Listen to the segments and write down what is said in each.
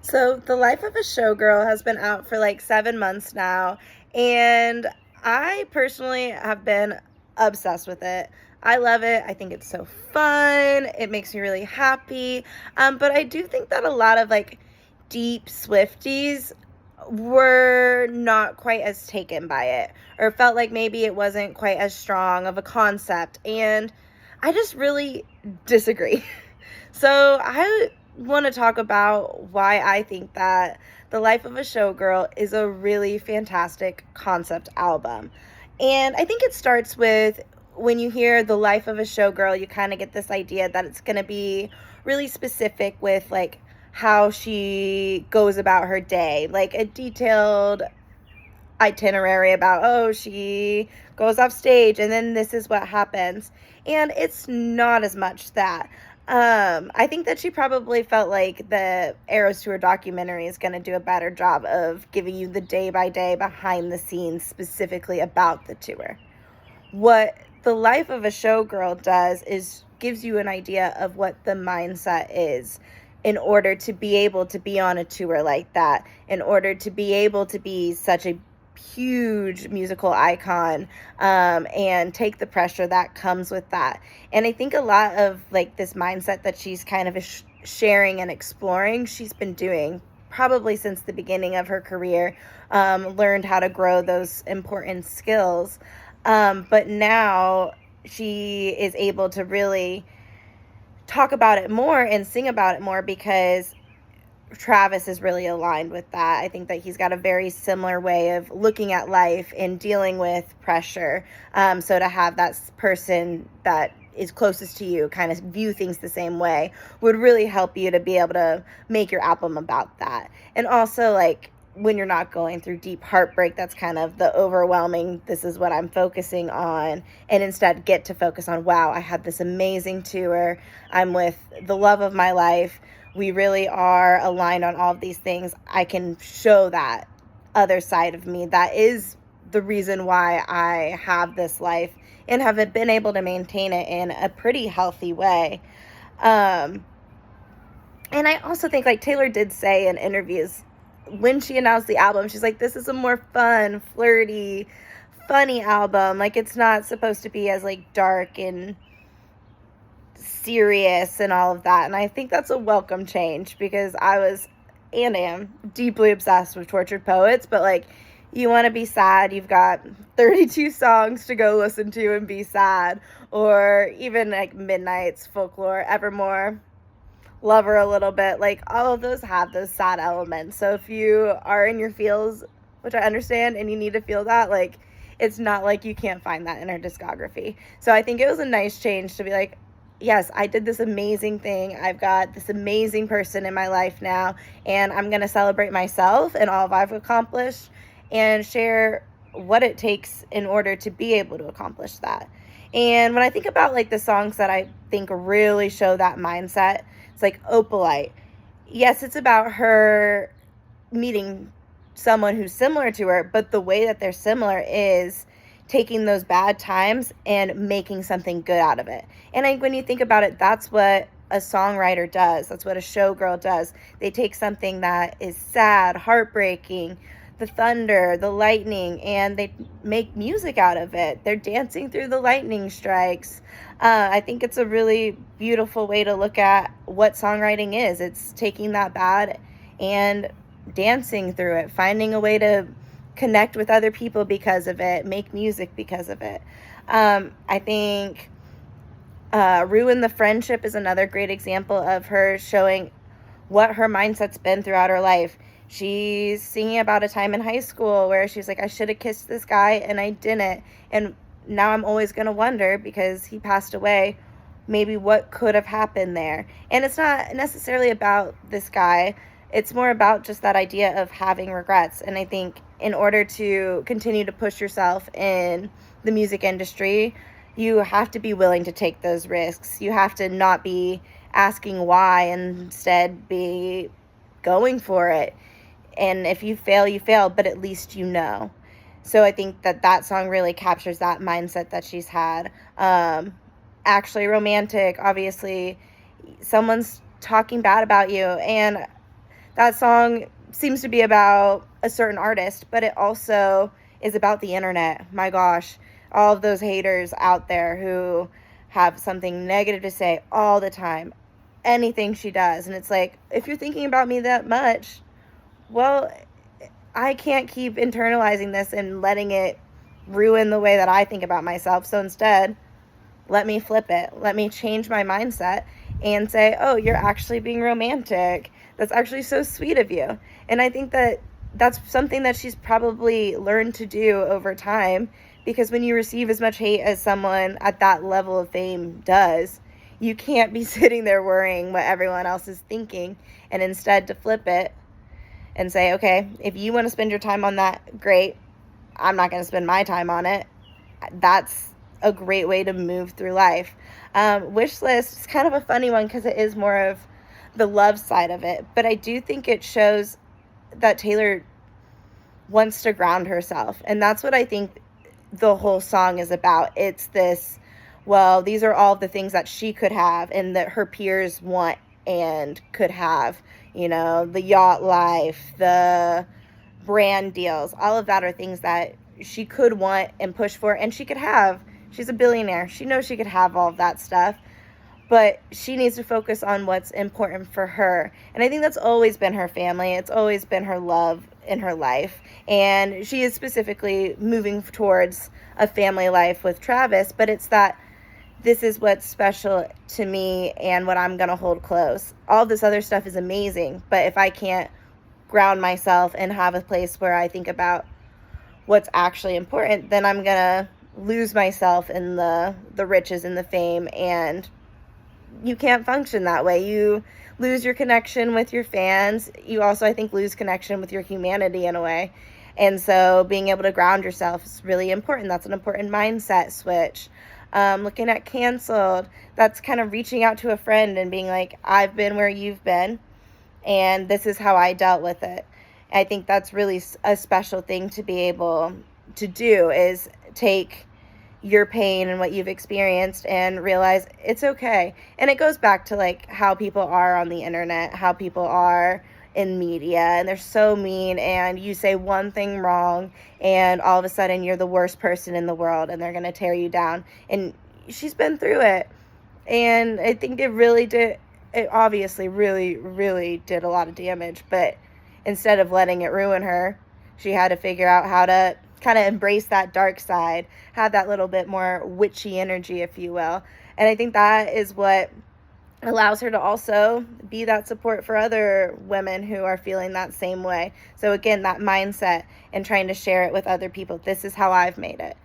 So, The Life of a Showgirl has been out for like 7 months now, and I personally have been obsessed with it. I love it. I think it's so fun. It makes me really happy. But I do think that a lot of like deep Swifties were not quite as taken by it, or felt like maybe it wasn't quite as strong of a concept. And I just really disagree. So I want to talk about why I think that The Life of a Showgirl is a really fantastic concept album. And I think it starts with when you hear The Life of a Showgirl, you kind of get this idea that it's going to be really specific with like how she goes about her day, like a detailed itinerary about, oh, she goes off stage and then this is what happens. And it's not as much that. I think that she probably felt like the Eras Tour documentary is going to do a better job of giving you the day by day behind the scenes specifically about the tour. What The Life of a Showgirl does is gives you an idea of what the mindset is in order to be able to be on a tour like that, in order to be able to be such a huge musical icon, and take the pressure that comes with that. And I think a lot of like this mindset that she's kind of sharing and exploring, she's been doing probably since the beginning of her career, learned how to grow those important skills. But now she is able to really talk about it more and sing about it more because Travis is really aligned with that. I think that he's got a very similar way of looking at life and dealing with pressure. So to have that person that is closest to you kind of view things the same way would really help you to be able to make your album about that. And also, like, when you're not going through deep heartbreak, that's kind of the overwhelming, this is what I'm focusing on, and instead get to focus on, wow, I had this amazing tour. I'm with the love of my life. We really are aligned on all of these things. I can show that other side of me. That is the reason why I have this life and have been able to maintain it in a pretty healthy way. And I also think, like Taylor did say in interviews, when she announced the album, she's like, this is a more fun, flirty, funny album. Like, it's not supposed to be as like dark and serious and all of that. And I think that's a welcome change because I was and am deeply obsessed with Tortured Poets. But like, you want to be sad, you've got 32 songs to go listen to and be sad. Or even like Midnight's, Folklore, Evermore, Lover a little bit, like all of those have those sad elements. So if you are in your feels, which I understand, and you need to feel that, like, it's not like you can't find that in her discography. So I think it was a nice change to be like, yes, I did this amazing thing. I've got this amazing person in my life now, and I'm going to celebrate myself and all I've accomplished and share what it takes in order to be able to accomplish that. And when I think about like the songs that I think really show that mindset, it's like Opalite. Yes, it's about her meeting someone who's similar to her, but the way that they're similar is taking those bad times and making something good out of it. And when you think about it, that's what a songwriter does. That's what a showgirl does. They take something that is sad, heartbreaking, the thunder, the lightning, and they make music out of it. They're dancing through the lightning strikes. I think it's a really beautiful way to look at what songwriting is. It's taking that bad and dancing through it, finding a way to connect with other people because of it, make music because of it. I think Ruin the Friendship is another great example of her showing what her mindset's been throughout her life. She's singing about a time in high school where she's like, I should have kissed this guy and I didn't. And now I'm always going to wonder, because he passed away, maybe what could have happened there. And it's not necessarily about this guy. It's more about just that idea of having regrets. And I think in order to continue to push yourself in the music industry, you have to be willing to take those risks. You have to not be asking why and instead be going for it. And if you fail, you fail, but at least you know. So I think that song really captures that mindset that she's had. Actually Romantic, obviously, someone's talking bad about you, and that song seems to be about a certain artist, but it also is about the internet. My gosh, all of those haters out there who have something negative to say all the time, anything she does. And it's like, if you're thinking about me that much, well, I can't keep internalizing this and letting it ruin the way that I think about myself. So instead, let me flip it. Let me change my mindset and say, oh, you're actually being romantic. That's actually so sweet of you. And I think that that's something that she's probably learned to do over time, because when you receive as much hate as someone at that level of fame does, you can't be sitting there worrying what everyone else is thinking, and instead to flip it and say, okay, if you want to spend your time on that, great. I'm not going to spend my time on it. That's a great way to move through life. Wish list is kind of a funny one because it is more of the love side of it. But I do think it shows that Taylor wants to ground herself. And that's what I think the whole song is about. It's this, well, these are all the things that she could have and that her peers want and could have. You know, the yacht life, the brand deals, all of that are things that she could want and push for, and she could have. She's a billionaire. She knows she could have all of that stuff, but she needs to focus on what's important for her. And I think that's always been her family. It's always been her love in her life. And she is specifically moving towards a family life with Travis, but it's that this is what's special to me and what I'm going to hold close. All this other stuff is amazing, but if I can't ground myself and have a place where I think about what's actually important, then I'm going to lose myself in the riches and the fame, and you can't function that way. You lose your connection with your fans. You also, I think, lose connection with your humanity in a way. And so being able to ground yourself is really important. That's an important mindset switch. Looking at canceled, that's kind of reaching out to a friend and being like, I've been where you've been, and this is how I dealt with it. I think that's really a special thing to be able to do, is take your pain and what you've experienced and realize it's okay. And it goes back to like how people are on the internet, how people are in media, and they're so mean, and you say one thing wrong and all of a sudden you're the worst person in the world and they're going to tear you down. And she's been through it, and I think it obviously really, really did a lot of damage, but instead of letting it ruin her, she had to figure out how to kind of embrace that dark side, have that little bit more witchy energy, if you will. And I think that is what allows her to also be that support for other women who are feeling that same way. So again, that mindset and trying to share it with other people. This is how I've made it.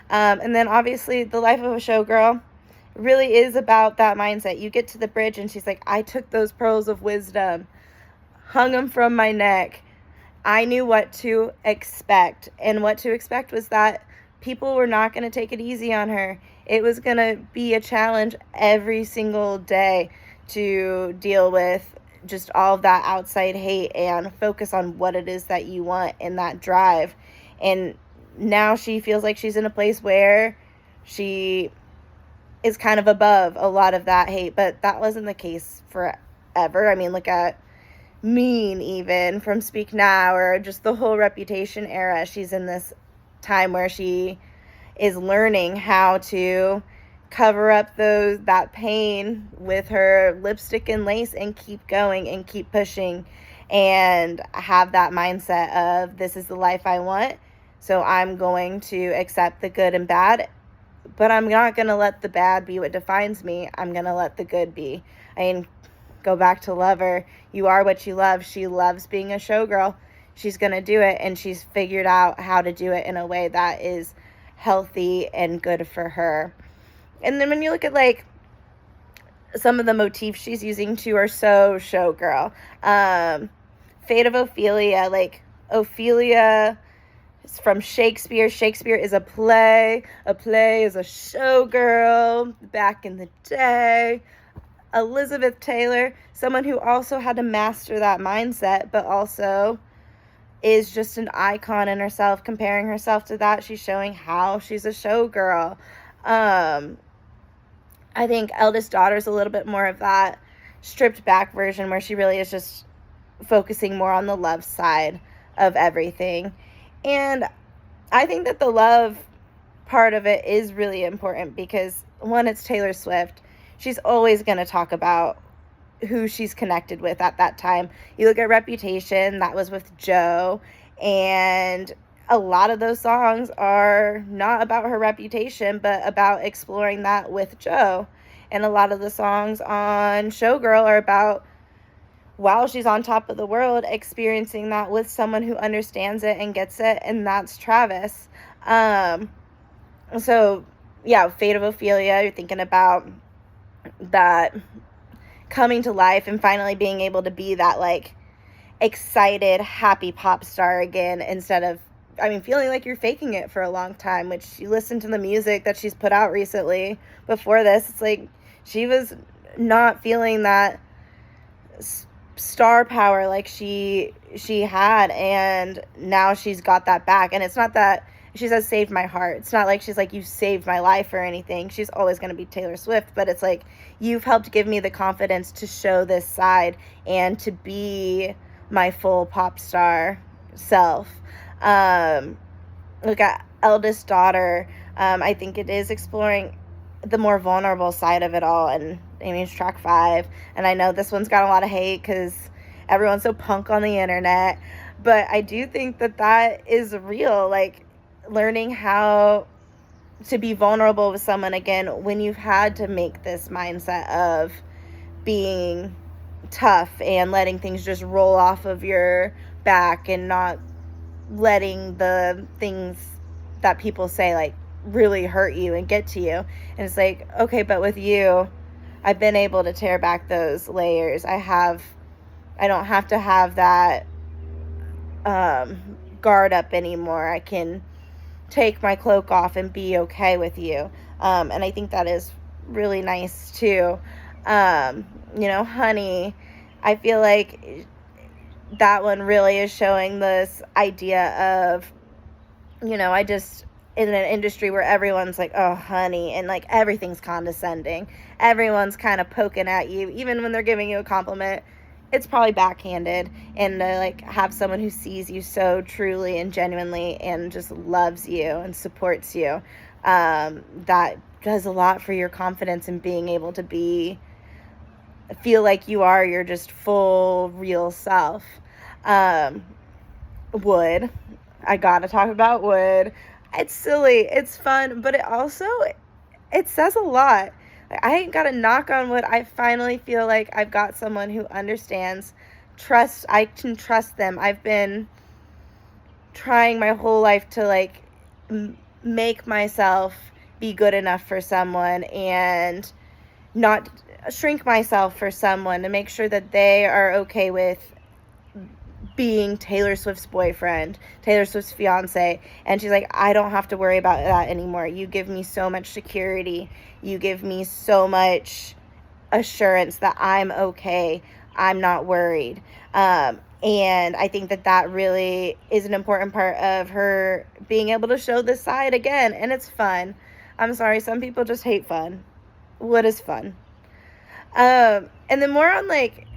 And then obviously the Life of a Showgirl really is about that mindset. You get to the bridge and she's like, I took those pearls of wisdom, hung them from my neck. I knew what to expect, and what to expect was that people were not going to take it easy on her. It was going to be a challenge every single day to deal with just all of that outside hate and focus on what it is that you want and that drive. And now she feels like she's in a place where she is kind of above a lot of that hate, but that wasn't the case forever. I mean, look at Mean, even from Speak Now, or just the whole Reputation era. She's in this time where she is learning how to cover up that pain with her lipstick and lace and keep going and keep pushing and have that mindset of, this is the life I want, so I'm going to accept the good and bad, but I'm not going to let the bad be what defines me. I'm going to let the good be. I mean, go back to Lover. You are what you love. She loves being a showgirl. She's going to do it, and she's figured out how to do it in a way that is healthy and good for her. And then when you look at like some of the motifs she's using too are so showgirl. Fate of Ophelia, like Ophelia is from Shakespeare. Shakespeare is a play. A play is a showgirl back in the day. Elizabeth Taylor, someone who also had to master that mindset, but also is just an icon in herself, comparing herself to that. She's showing how she's a showgirl. I think Eldest Daughter is a little bit more of that stripped back version where she really is just focusing more on the love side of everything. And I think that the love part of it is really important because, one, it's Taylor Swift. She's always going to talk about who she's connected with at that time. You look at Reputation, that was with Joe, and a lot of those songs are not about her reputation, but about exploring that with Joe. And a lot of the songs on Showgirl are about, while she's on top of the world, experiencing that with someone who understands it and gets it, and that's Travis. So, yeah, Fate of Ophelia, you're thinking about that coming to life and finally being able to be that, like, excited, happy pop star again, instead of, feeling like you're faking it for a long time, which you listen to the music that she's put out recently. Before this, it's like she was not feeling that star power like she had, and now she's got that back. And it's not that she says saved my heart. It's not like she's like, you saved my life or anything. She's always going to be Taylor Swift, but it's like, you've helped give me the confidence to show this side and to be my full pop star self. Look at Eldest Daughter. I think it is exploring the more vulnerable side of it all, and it's track 5. And I know this one's got a lot of hate because everyone's so punk on the internet, but I do think that that is real. Like, learning how to be vulnerable with someone again when you've had to make this mindset of being tough and letting things just roll off of your back and not letting the things that people say, like, really hurt you and get to you. And it's like, okay, but with you, I've been able to tear back those layers. I don't have to have that guard up anymore. I can take my cloak off and be okay with you. And I think that is really nice too. Honey, I feel like that one really is showing this idea of, I just, in an industry where everyone's like, oh, honey, and like everything's condescending. Everyone's kind of poking at you. Even when they're giving you a compliment, it's probably backhanded. And to like have someone who sees you so truly and genuinely and just loves you and supports you, that does a lot for your confidence in being able to feel like you are your just full, real self. Wood. I gotta talk about Wood. It's silly, it's fun, but it says a lot. I ain't got a knock on Wood. I finally feel like I've got someone who understands, I can trust them. I've been trying my whole life to like make myself be good enough for someone and not shrink myself for someone, to make sure that they are okay with being Taylor Swift's boyfriend, Taylor Swift's fiance. And she's like, I don't have to worry about that anymore. You give me so much security. You give me so much assurance that I'm okay. I'm not worried. And I think that really is an important part of her being able to show this side again. And it's fun. I'm sorry, some people just hate fun. What is fun? And then more on like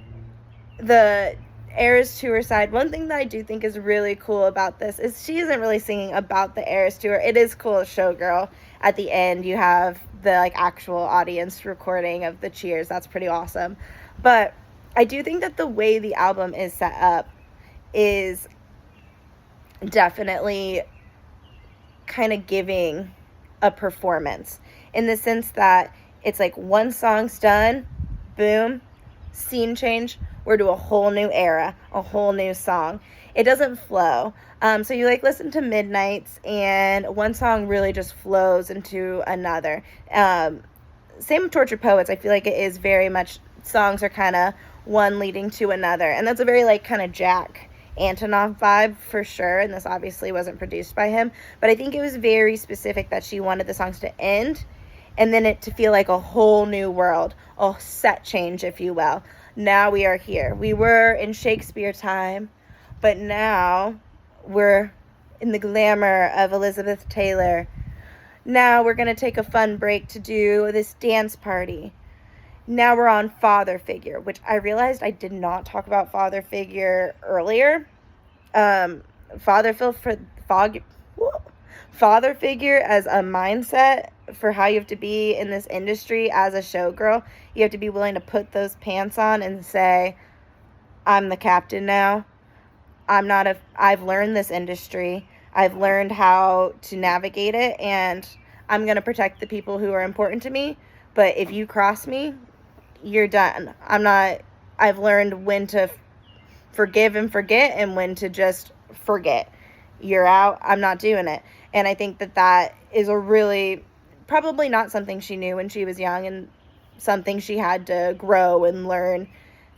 the Eras Tour side, one thing that I do think is really cool about this is she isn't really singing about the Eras Tour. It is cool as Showgirl. At the end, you have the like actual audience recording of the cheers. That's pretty awesome. But I do think that the way the album is set up is definitely kind of giving a performance, in the sense that it's like one song's done, boom, scene change, we're to a whole new era, a whole new song. It doesn't flow. So you like listen to Midnights and one song really just flows into another. Same with Tortured Poets. I feel like it is very much, songs are kind of one leading to another. And that's a very like kind of Jack Antonoff vibe for sure. And this obviously wasn't produced by him, but I think it was very specific that she wanted the songs to end and then it to feel like a whole new world, a set change, if you will. Now we are here. We were in Shakespeare time, but now we're in the glamour of Elizabeth Taylor. Now we're going to take a fun break to do this dance party. Now we're on father figure, which I realized I did not talk about father figure earlier. Father feel for fog father figure as a mindset for how you have to be in this industry as a showgirl. You have to be willing to put those pants on and say, I'm the captain now. I've learned this industry. I've learned how to navigate it, and I'm going to protect the people who are important to me. But if you cross me, you're done. I've learned when to forgive and forget and when to just forget. You're out. I'm not doing it. And I think that is a really, probably not something she knew when she was young, and something she had to grow and learn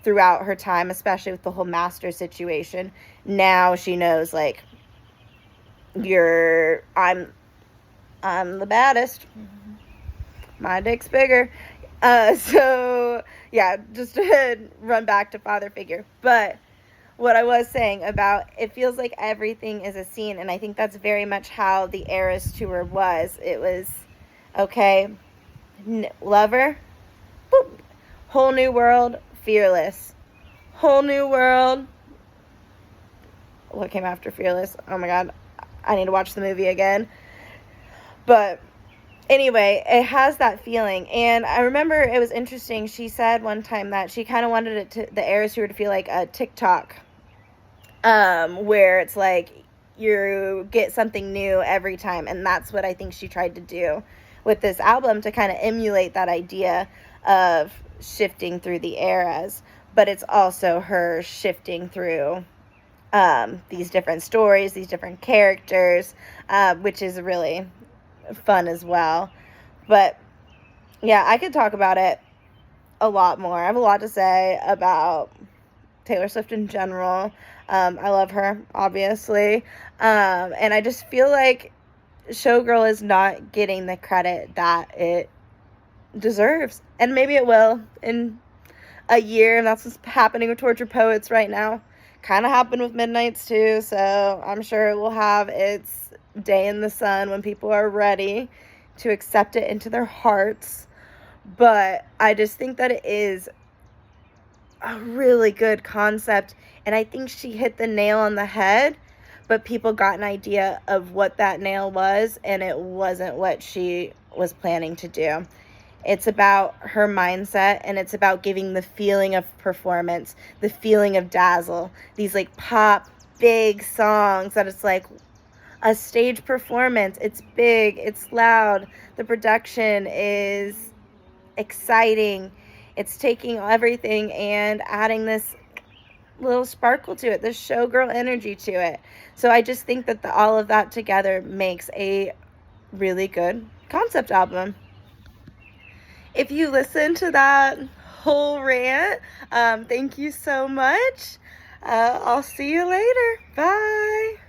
throughout her time, especially with the whole master situation. Now she knows, like, I'm the baddest. My dick's bigger. So yeah, just to run back to father figure. But what I was saying about, it feels like everything is a scene, and I think that's very much how the Eras tour was. It was, okay, lover, boop, whole new world, fearless, whole new world. What came after fearless? Oh my god, I need to watch the movie again. But anyway, it has that feeling. And I remember it was interesting. She said one time that she kind of wanted it to, the Eras tour, to feel like a TikTok, where it's like you get something new every time. And that's what I think she tried to do with this album, to kind of emulate that idea of shifting through the eras. But it's also her shifting through these different stories, these different characters, which is really fun as well. But yeah, I could talk about it a lot more. I have a lot to say about Taylor Swift in general. I love her, obviously. And I just feel like Showgirl is not getting the credit that it deserves. And maybe it will in a year, and that's what's happening with Tortured Poets right now. Kind of happened with Midnights too, so I'm sure it will have its day in the sun when people are ready to accept it into their hearts. But I just think that it is a really good concept, and I think she hit the nail on the head, but people got an idea of what that nail was, and it wasn't what she was planning to do. It's about her mindset, and it's about giving the feeling of performance, the feeling of dazzle, these like pop big songs that it's like a stage performance. It's big, it's loud, the production is exciting. It's taking everything and adding this little sparkle to it, this showgirl energy to it. So I just think that all of that together makes a really good concept album. If you listen to that whole rant, thank you so much. I'll see you later. Bye.